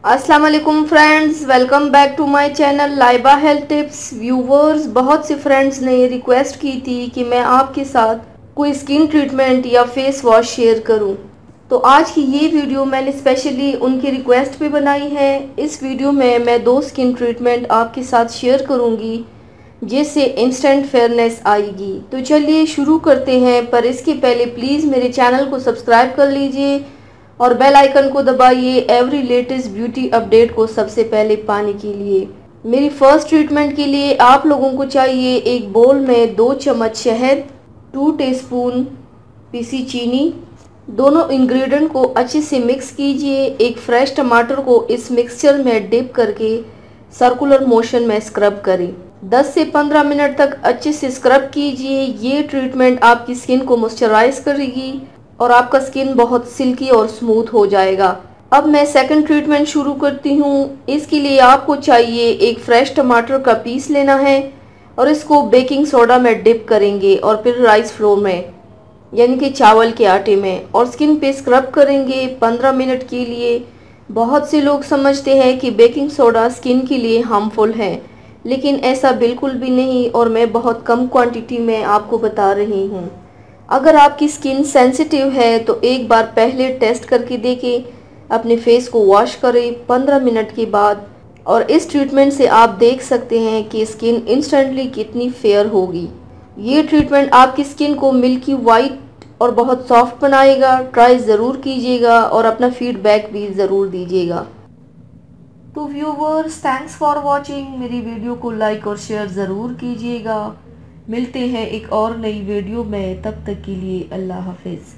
अस्सलाम वालेकुम friends, welcome back to my channel Laiba health tips. Viewers, बहुत से फ्रेंड्स ने रिक्वेस्ट की थी कि मैं आपके साथ कोई स्किन ट्रीटमेंट या फेस वॉश शेयर करूं, तो आज की ये वीडियो मैंने स्पेशली उनकी रिक्वेस्ट पे बनाई है। इस वीडियो में मैं 2 स्किन ट्रीटमेंट आपके साथ शेयर करूंगी जिससे इंस्टेंट फेयरनेस आएगी। तो चलिए शुरू करते हैं, पर इसके पहले प्लीज़ मेरे चैनल को सब्सक्राइब कर लीजिए और बेल आइकन को दबाइए एवरी लेटेस्ट ब्यूटी अपडेट को सबसे पहले पाने के लिए। मेरी फर्स्ट ट्रीटमेंट के लिए आप लोगों को चाहिए एक बोल में 2 चम्मच शहद, 2 टीस्पून पीसी चीनी। दोनों इंग्रेडिएंट को अच्छे से मिक्स कीजिए। एक फ्रेश टमाटर को इस मिक्सचर में डिप करके सर्कुलर मोशन में स्क्रब करें। 10 से 15 मिनट तक अच्छे से स्क्रब कीजिए। ये ट्रीटमेंट आपकी स्किन को मॉइस्चराइज करेगी और आपका स्किन बहुत सिल्की और स्मूथ हो जाएगा। अब मैं सेकंड ट्रीटमेंट शुरू करती हूँ। इसके लिए आपको चाहिए एक फ्रेश टमाटर का पीस लेना है और इसको बेकिंग सोडा में डिप करेंगे और फिर राइस फ्लोर में यानी कि चावल के आटे में और स्किन पे स्क्रब करेंगे 15 मिनट के लिए। बहुत से लोग समझते हैं कि बेकिंग सोडा स्किन के लिए हार्मफुल है, लेकिन ऐसा बिल्कुल भी नहीं और मैं बहुत कम क्वांटिटी में आपको बता रही हूँ। अगर आपकी स्किन सेंसिटिव है तो एक बार पहले टेस्ट करके देखें, अपने फेस को वॉश करें 15 मिनट के बाद, और इस ट्रीटमेंट से आप देख सकते हैं कि स्किन इंस्टेंटली कितनी फेयर होगी। ये ट्रीटमेंट आपकी स्किन को मिल्की वाइट और बहुत सॉफ्ट बनाएगा। ट्राई ज़रूर कीजिएगा और अपना फीडबैक भी ज़रूर दीजिएगा। तो व्यूवर्स, थैंक्स फॉर वॉचिंग। मेरी वीडियो को लाइक और शेयर ज़रूर कीजिएगा। मिलते हैं एक और नई वीडियो में, तब तक के लिए अल्लाह हाफिज़।